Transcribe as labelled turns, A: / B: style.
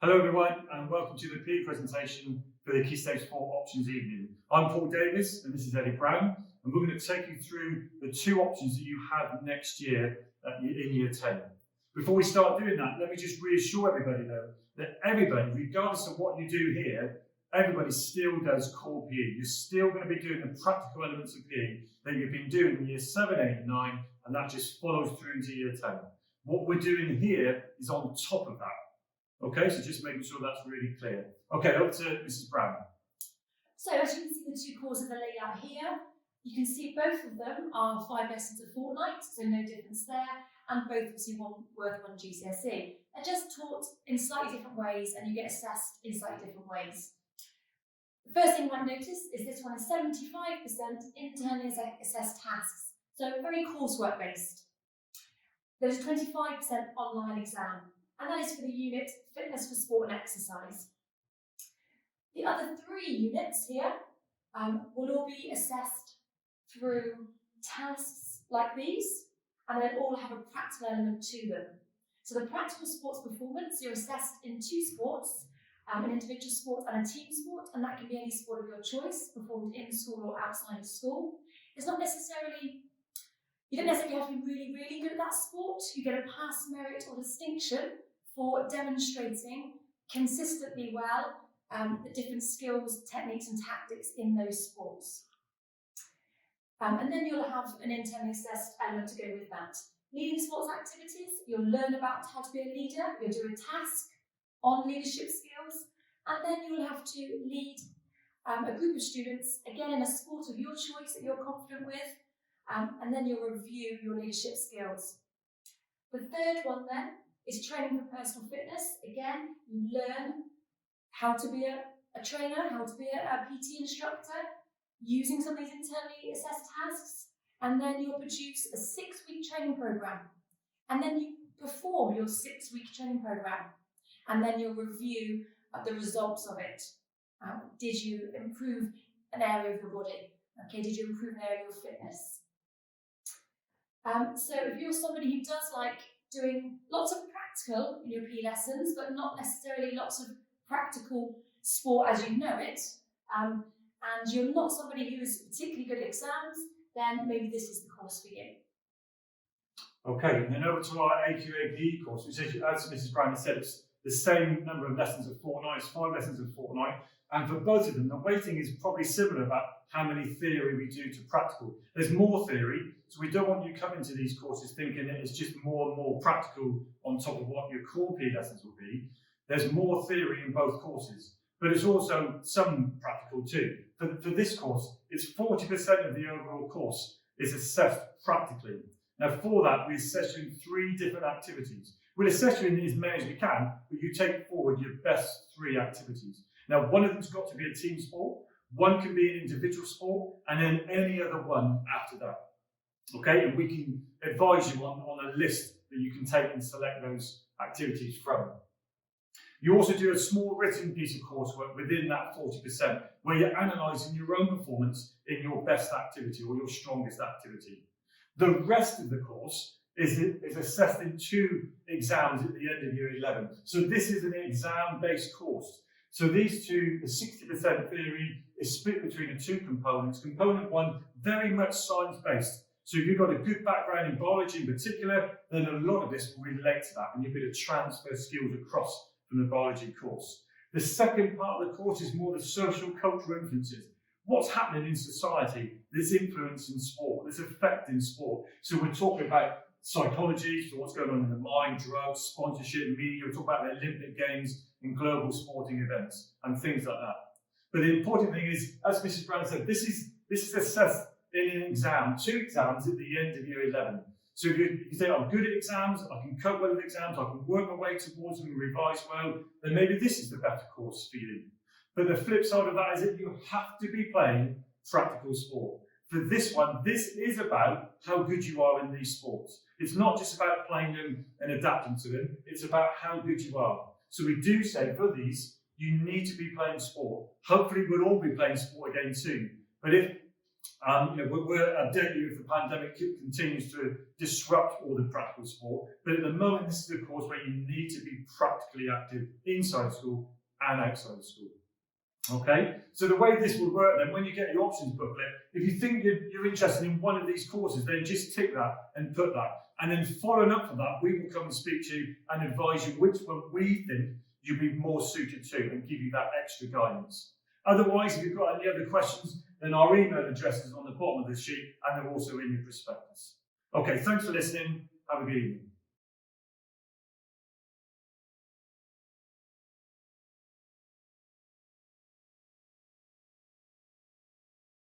A: Hello everyone and welcome to the PE presentation for the Key Stage 4 Options Evening. I'm Paul Davis and this is Eddie Brown, and we're going to take you through the two options that you have next year in Year 10. Before we start doing that, let me just reassure everybody though that everybody, regardless of what you do here, everybody still does core PE. You're still going to be doing the practical elements of PE that you've been doing in Year 7, 8 and 9, and that just follows through into Year 10. What we're doing here is on top of that. Okay, so just making sure that's really clear. Okay, over to Mrs. Brown.
B: So as you can see, the two courses are laid out here. You can see both of them are 5 lessons a fortnight, so no difference there, and both receive one worth one GCSE. They're just taught in slightly different ways, and you get assessed in slightly different ways. The first thing you might notice is this one is 75% internally assessed tasks, so very coursework based. There's a 25% online exam, and that is for the unit Fitness for Sport and Exercise. The other 3 units here will all be assessed through tasks like these, and they'll all have a practical element to them. So the practical sports performance, you're assessed in 2 sports, an individual sport and a team sport, and that can be any sport of your choice, performed in school or outside of school. It's not necessarily, you don't necessarily have to be really, really good at that sport. You get a pass, merit or distinction for demonstrating consistently well the different skills, techniques and tactics in those sports. And then you'll have an internally assessed element to go with that. Leading sports activities, you'll learn about how to be a leader, you'll do a task on leadership skills, and then you'll have to lead a group of students, again in a sport of your choice that you're confident with, and then you'll review your leadership skills. The third one then is training for personal fitness. Again, you learn how to be a trainer, how to be a PT instructor, using some of these internally assessed tasks, and then you'll produce a 6-week training program, and then you perform your 6-week training program, and then you'll review the results of it. Did you improve an area of your body? Okay, did you improve an area of your fitness? So if you're somebody who does like doing lots of practical in your PE lessons, but not necessarily lots of practical sport as you know it, and you're not somebody who is particularly good at exams, then maybe this is the course for you.
A: Okay, and then over to our AQA PE course, which is, as Mrs. Brown said, it's the same number of lessons a fortnight, it's 5 lessons a fortnight, and for both of them, the weighting is probably similar about how many theory we do to practical. There's more theory, so we don't want you coming to these courses thinking that it's just more and more practical on top of what your core PE lessons will be. There's more theory in both courses, but it's also some practical too. For this course, it's 40% of the overall course is assessed practically. Now for that, we assess you in 3 different activities. We'll assess you in as many as we can, but you take forward your best 3 activities. Now one of them's got to be a team sport, one can be an individual sport, and then any other one after that. Okay, and we can advise you on a list that you can take and select those activities from. You also do a small written piece of coursework within that 40%, where you're analysing your own performance in your best activity or your strongest activity. The rest of the course is assessed in 2 exams at the end of Year 11. So this is an exam-based course. So these 2, the 60% theory is split between the 2 components. Component 1, very much science-based. So if you've got a good background in biology in particular, then a lot of this will relate to that, and you'll be able to transfer skills across from the biology course. The second part of the course is more the social cultural influences. What's happening in society, this influence in sport, this effect in sport. So we're talking about psychology, so what's going on in the mind, drugs, sponsorship, media, we're talking about the Olympic Games and global sporting events and things like that. But the important thing is, as Mrs. Brown said, this is assessed in an exam, 2 exams at the end of Year 11. So if you say, I'm good at exams, I can cope well with exams, I can work my way towards them and revise well, then maybe this is the better course for you. But the flip side of that is that you have to be playing practical sport. For this one, this is about how good you are in these sports. It's not just about playing them and adapting to them, it's about how good you are. So we do say for these, you need to be playing sport. Hopefully we'll all be playing sport again soon. But if We'll update you if the pandemic continues to disrupt all the practical sport. But at the moment, this is a course where you need to be practically active inside school and outside school. Okay, so the way this will work then, when you get your options booklet, if you think you're interested in one of these courses, then just tick that and put that. And then following up from that, we will come and speak to you and advise you which one we think you'll be more suited to and give you that extra guidance. Otherwise, if you've got any other questions, then our email address is on the bottom of the sheet and they're also in your prospectus. Okay, thanks for listening. Have a good evening.